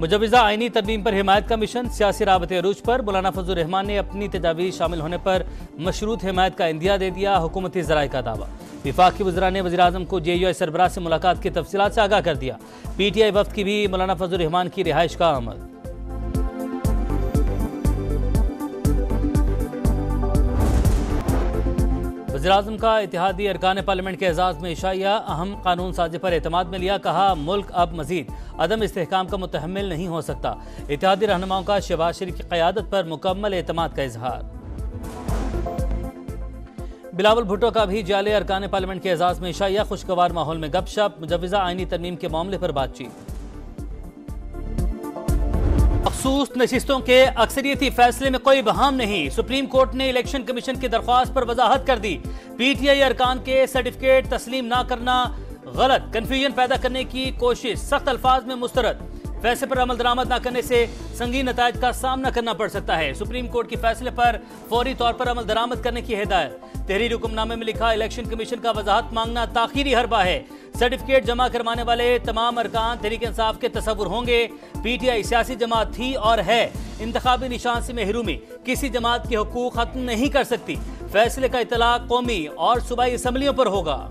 मुजवज़ा आईनी तरमीम पर हिमायत का मिशन, सियासी राबते अरूज पर मौलाना फजल रहमान ने अपनी तजावीज़ शामिल होने पर मशरूत हिमायत का इंदिया दे दिया। हुकूमती ज़राए का दावा। विफाकी वज़रा ने वज़ीर आज़म को JUI सरबराह से मुलाकात की तफसीलात से आगाह कर दिया। PTI वफ्द की भी मौलाना फजल रहमान की रिहाइश का अमल। वज़ीर-ए-आज़म का इत्तेहादी अरकान पार्लियामेंट के एजाज़ में इशाया, अहम कानून साजी पर एतमाद में लिया। कहा, मुल्क अब मजीद अदम इस्तेहकाम का मुतहम्मिल नहीं हो सकता। इत्तेहादी रहनुमाओं का शहबाज शरीफ की क़यादत पर मुकम्मल एतमाद का इजहार। बिलावल भुट्टो का भी जाले अरकान पार्लियामेंट के एजाज़ में इशाया, खुशगवार माहौल में गपशप। मुजवज़ा आईनी तरमीम के मामले पर बातचीत। मखसूस नशिस्तों के अक्सरियती फैसले में कोई बहाम नहीं। सुप्रीम कोर्ट ने इलेक्शन कमीशन की दरख्वास्त पर वजाहत कर दी। PTI अरकान के सर्टिफिकेट तस्लीम ना करना गलत, कंफ्यूजन पैदा करने की कोशिश, सख्त अल्फाज में मुस्तरद। फैसले पर अमल दरामद न करने से संगीन नतायज का सामना करना पड़ सकता है। सुप्रीम कोर्ट के फैसले पर फौरी तौर पर अमल दरामद करने की हिदायत। तहरीर हुक्मनामे में लिखा, इलेक्शन कमीशन का वजाहत मांगना ताखीरी हरबा है। सर्टिफिकेट जमा करवाने वाले तमाम अरकान तहरीक इंसाफ के तसव्वुर होंगे। PTI सियासी जमात थी और है, इंतखाबी निशान से महरूमी किसी जमात के हुकूक खत्म नहीं कर सकती। फैसले का इतलाक कौमी और सूबाई असम्बलियों पर होगा।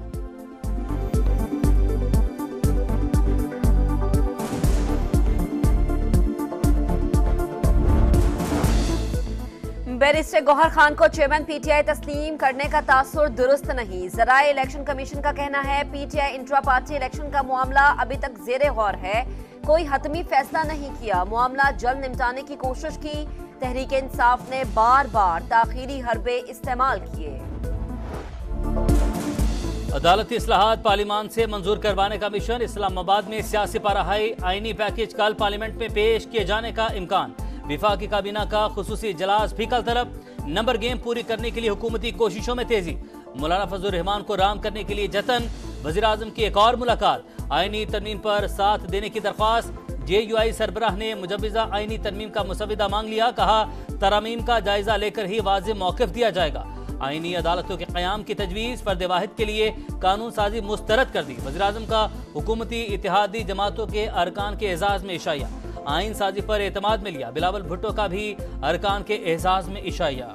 बैरिस्टर गौहर खान को चेयरमैन PTI तस्लीम करने का तासुर दुरुस्त नहीं। ज़राए इलेक्शन कमीशन का कहना है, PTI इंट्रा पार्टी इलेक्शन का मामला अभी तक ज़ेरे गौर है, कोई हतमी फैसला नहीं किया। मामला जल्द निपटाने की कोशिश की। तहरीक इंसाफ ने बार बार ताखीरी हरबे इस्तेमाल किए। अदालती इस्लाहात पार्लियामान से मंजूर करवाने का मिशन। इस्लामाबाद में सियासी पाराहाई आईनी पैकेज कल पार्लियामेंट में पेश किए जाने का इम्कान। विफाकी काबीना का खुसूसी इजलास भी कल तलब। नंबर गेम पूरी करने के लिए हुकूमती कोशिशों में तेजी। मौलाना फजल रहमान को राम करने के लिए जतन। वज़ीर आज़म की एक और मुलाकात। आईनी तरमीम पर साथ देने की दरख्वास्त। JUI सरबराह ने मुजवज़ा आईनी तरमीम का मुसविदा मांग लिया। कहा, तरामीम का जायजा लेकर ही वाज़ेह मौक़िफ़ दिया जाएगा। आईनी अदालतों के क़याम की तजवीज़ फर्द वाहिद के लिए कानून साजी मुस्तरद कर दी। वज़ीर आज़म का हुकूमती इत्तेहादी जमातों के अरकान के एजाज़ में इशाया। आइन साजी पर एतमाद में लिया। बिलावल भुट्टो का भी अरकान के एहसास में इशाया।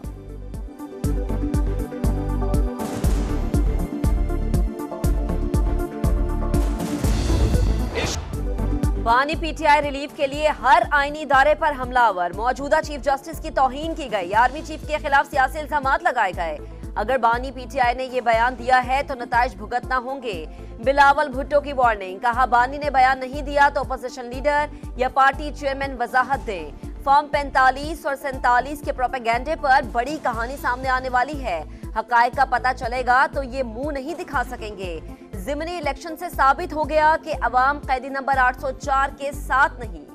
बानी PTI रिलीफ के लिए हर आईनी इदारे पर हमलावर। मौजूदा चीफ जस्टिस की तौहीन की गई। आर्मी चीफ के खिलाफ सियासी इल्जामात लगाए गए। अगर बानी PTI ने ये बयान दिया है तो नताइज भुगतना होंगे। बिलावल भुट्टो की वार्निंग। कहा, बानी ने बयान नहीं दिया तो अपोजिशन लीडर या पार्टी चेयरमैन वजाहत दें। फॉर्म 45 और 47 के प्रोपेगेंडे पर बड़ी कहानी सामने आने वाली है। हकायक का पता चलेगा तो ये मुंह नहीं दिखा सकेंगे। ज़िमनी इलेक्शन से साबित हो गया कि अवाम कैदी नंबर 804 के साथ नहीं।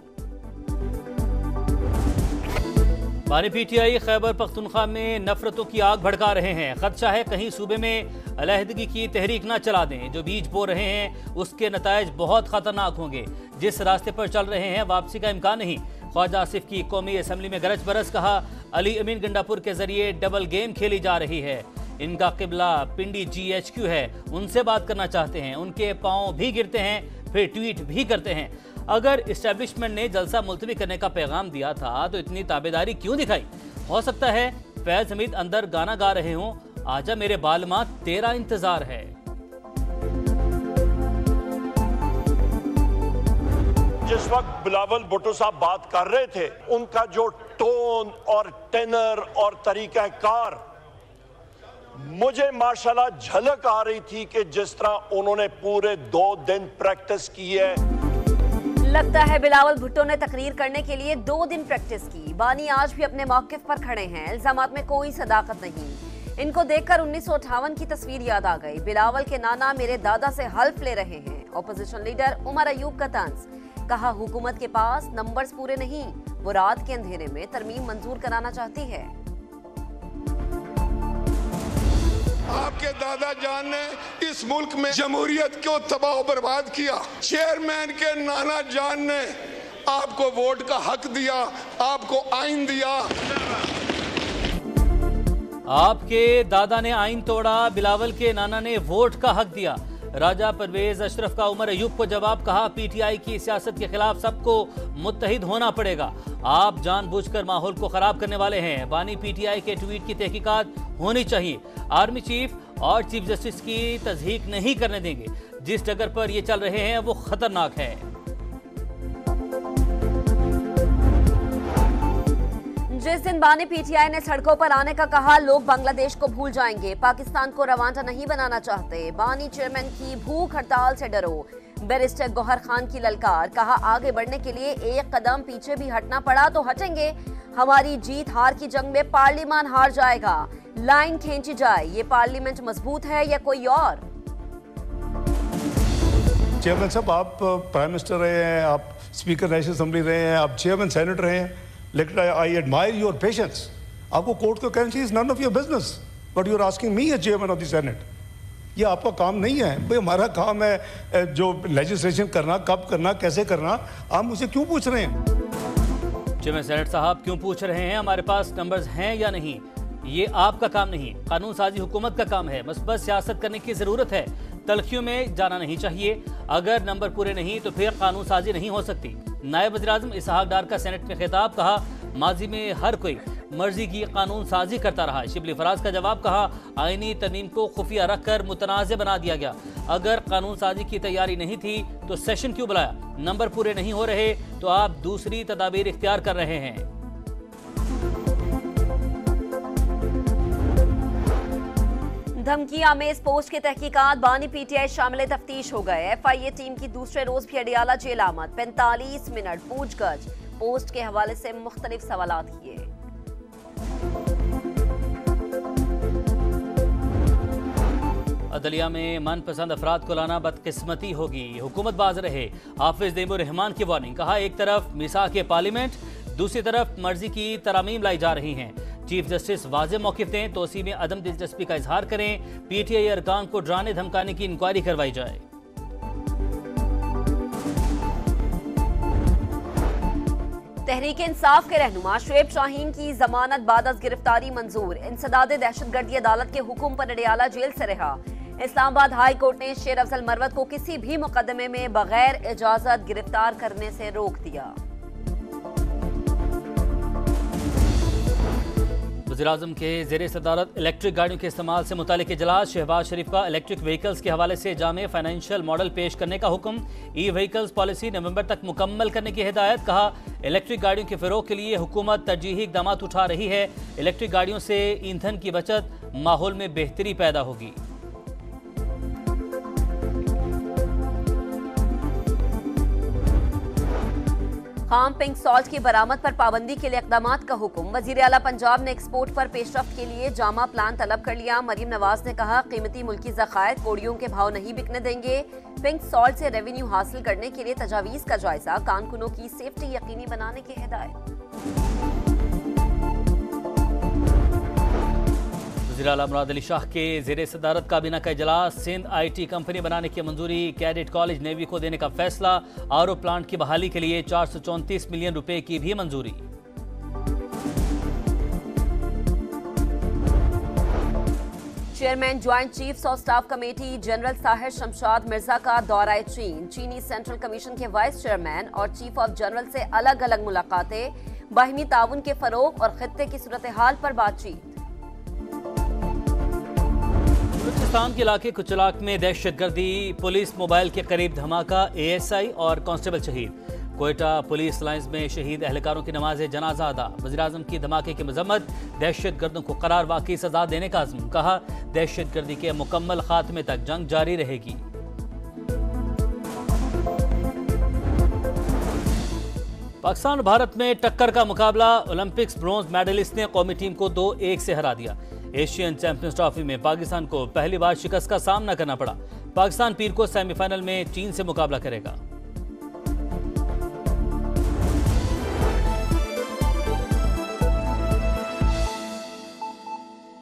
बानी PTI खैबर पख्तूनख्वा में नफरतों की आग भड़का रहे हैं। खदशा है कहीं सूबे में अलहदगी की तहरीक न चला दें। जो बीज बो रहे हैं उसके नतायज बहुत खतरनाक होंगे। जिस रास्ते पर चल रहे हैं वापसी का इम्कान नहीं। ख्वाजा आसिफ की कौमी असम्बली में गरज बरस। कहा, अली अमीन गंडापुर के जरिए डबल गेम खेली जा रही है। इनका किबला पिंडी GHQ है, उनसे बात करना चाहते हैं। उनके पाँव भी गिरते हैं, फिर ट्वीट भी करते हैं। अगर इस्टेब्लिशमेंट ने जलसा मुलतवी करने का पैगाम दिया था तो इतनी ताबेदारी क्यों दिखाई? हो सकता है फैज हमीद अंदर गाना गा रहे हों, आजा मेरे बालमा तेरा इंतजार है। जिस वक्त बिलावल भुट्टो साहब बात कर रहे थे, उनका जो टोन और टेनर और तरीकाकार, मुझे माशाल्लाह झलक आ रही थी कि जिस तरह उन्होंने पूरे 2 दिन प्रैक्टिस की है। लगता है बिलावल भुट्टो ने तकरीर करने के लिए 2 दिन प्रैक्टिस की। बानी आज भी अपने मौक़िफ़ पर खड़े हैं। इल्जामात में कोई सदाकत नहीं। इनको देखकर 1958 की तस्वीर याद आ गई। बिलावल के नाना मेरे दादा से हल्फ ले रहे हैं। ऑपोजिशन लीडर उमर अयूब का तंज। कहा, हुकूमत के पास नंबर्स पूरे नहीं, वो रात के अंधेरे में तरमीम मंजूर कराना चाहती है। आपके दादा जान ने इस मुल्क में जमहूरियत को तबाह बर्बाद किया। चेयरमैन के नाना जान ने आपको वोट का हक दिया, आपको आइन दिया। आपके दादा ने आइन तोड़ा, बिलावल के नाना ने वोट का हक दिया। राजा परवेज अशरफ का उमर अयूब को जवाब, कहा पीटीआई की सियासत के खिलाफ सबको मुत्तहिद होना पड़ेगा। आप जानबूझकर माहौल को खराब करने वाले हैं। बानी पीटीआई के ट्वीट की तहकीकात होनी चाहिए। आर्मी चीफ और चीफ जस्टिस की तस्दीक नहीं करने देंगे। जिस जगह पर ये चल रहे हैं वो खतरनाक है। जिस दिन बानी पीटीआई ने सड़कों पर आने का कहा, लोग बांग्लादेश को भूल जाएंगे, पाकिस्तान को रवांडा नहीं बनाना चाहते। बानी चेयरमैन की भूख हड़ताल से डरो। बैरिस्टर गौहर खान की ललकार, कहा आगे बढ़ने के लिए एक कदम पीछे भी हटना पड़ा तो हटेंगे। हमारी जीत हार की जंग में पार्लियामान हार जाएगा। लाइन खींची जाए, ये पार्लियामेंट मजबूत है या कोई और? चेयरमैन साहब, आप प्राइम मिनिस्टर रहे हैं, आप स्पीकर नेशनल असेंबली रहे हैं, आप चेयरमैन सेनेट रहे हैं, लेकिन आई एडमायर योर पेशेंस। आपको कोर्ट को कहना चाहिए, none of your business but you are asking me as chairman of the senate. ये आपका काम नहीं है भाई, हमारा काम है जो लेजिस्लेशन करना, कब करना, कैसे करना। आप मुझे क्यों पूछ रहे हैं? चेयरमैन सेनेट साहब क्यों पूछ रहे हैं? हमारे पास नंबर्स हैं या नहीं, ये आपका काम नहीं, कानून साजी हुकूमत का काम है। बस सियासत करने की जरूरत है, तलखियों में जाना नहीं चाहिए। अगर नंबर पूरे नहीं तो फिर कानून साजी नहीं हो सकती। नायब वज़ीर-ए-आज़म इसहाक डार का सेनेट में खिताब, कहा माजी में हर कोई मर्जी की कानून साजी करता रहा। शिबली फराज का जवाब, कहा आईनी तरमीम को खुफिया रखकर मुतनाज़ बना दिया गया। अगर कानून साजी की तैयारी नहीं थी तो सेशन क्यों बुलाया? नंबर पूरे नहीं हो रहे तो आप दूसरी तदाबीर इख्तियार कर रहे हैं। धमकी आमेज पोस्ट की तहकीकात, बानी पीटीआई शामिल तफ्तीश हो गए। एफआईए टीम की दूसरे रोज भी अडियाला जेल आमद। 45 मिनट पूछगछ, पोस्ट के हवाले से मुख्तलिफ सवालात किए। अदलिया में मनपसंद अफराद को लाना बदकिस्मती होगी, हुकूमत बाज रहे। हाफिज दैमूर रहमान की वार्निंग, कहा एक तरफ मिसाक के पार्लियामेंट, दूसरी तरफ मर्जी की तरामीम लाई जा रही हैं। चीफ जस्टिस वाज़ेह मौक़िफ़ दें, तोसी में अदम दिलचस्पी का इजहार करें। पीटीआई अरकान को डराने धमकाने की इंक्वायरी करवाई जाए। तहरीक इंसाफ के रहनुमा शुएब शाहीन की जमानत बाद अज गिरफ्तारी मंजूर। इंसदाद दहशतगर्दी अदालत के हुक्म पर अडियाला जेल से रहा। इस्लामाबाद हाई कोर्ट ने शेर अफजल मरवत को किसी भी मुकदमे में बगैर इजाजत गिरफ्तार करने से रोक दिया। वज़ीर-ए-आज़म के ज़ेरे सदारत इलेक्ट्रिक गाड़ियों के इस्तेमाल से मुतालिक इजलास। शहबाज शरीफ का इलेक्ट्रिक व्हीकल्स के हवाले से जामे फाइनेंशियल मॉडल पेश करने का हुक्म। ई व्हीकल्स पॉलिसी नवंबर तक मुकम्मल करने की हिदायत। कहा इलेक्ट्रिक गाड़ियों के फ़रोग़ के लिए हुकूमत तरजीही इक़दाम उठा रही है। इलेक्ट्रिक गाड़ियों से ईंधन की बचत, माहौल में बेहतरी पैदा होगी। खाम पिंक सॉल्ट की बरामद पर पाबंदी के लिए इक़दामात का हुक्म। वज़ीर आला पंजाब ने एक्सपोर्ट पर पेशरफ्त के लिए जामा प्लान तलब कर लिया। मरीम नवाज ने कहा कीमती मुल्की ज़खायर कोड़ियों के भाव नहीं बिकने देंगे। पिंक सॉल्ट से रेवेन्यू हासिल करने के लिए तजावीज़ का जायजा। कारकुनों की सेफ्टी यकीनी बनाने की हिदायत। वज़ीर आला मुराद अली शाह के ज़ेरे सदारत काबीना का इजलास। सिंध IT कंपनी बनाने की मंजूरी। कैडेट कॉलेज नेवी को देने का फैसला। RO प्लांट की बहाली के लिए 434 मिलियन रुपए की भी मंजूरी। Chairman joint chiefs of staff committee general Sahir Shamshad Mirza का दौरा चीन। चीनी सेंट्रल कमीशन के वाइस चेयरमैन और चीफ ऑफ जनरल से अलग अलग मुलाकातें। बाहिमी ताउन के फरोग और खित्ते की सूरत हाल पर बातचीत। बलूचिस्तान के इलाके कुचलाक में दहशतगर्दी, पुलिस मोबाइल के करीब धमाका, ASI और कांस्टेबल शहीद। कोयटा पुलिस लाइंस में शहीद एहलकारों की नमाज जनाजा अदा। वज़ीर-ए-आज़म की धमाके की मजम्मत, दहशतगर्दों को करार वाकई सजा देने का अज़्म। कहा दहशतगर्दी के मुकम्मल खात्मे तक जंग जारी रहेगी। पाकिस्तान और भारत में टक्कर का मुकाबला। ओलंपिक्स ब्रॉन्ज मेडलिस्ट ने कौमी टीम को 2-1 से हरा दिया। एशियन चैंपियंस ट्रॉफी में पाकिस्तान को पहली बार शिकस्त का सामना करना पड़ा। पाकिस्तान पीर को सेमीफाइनल में चीन से मुकाबला करेगा।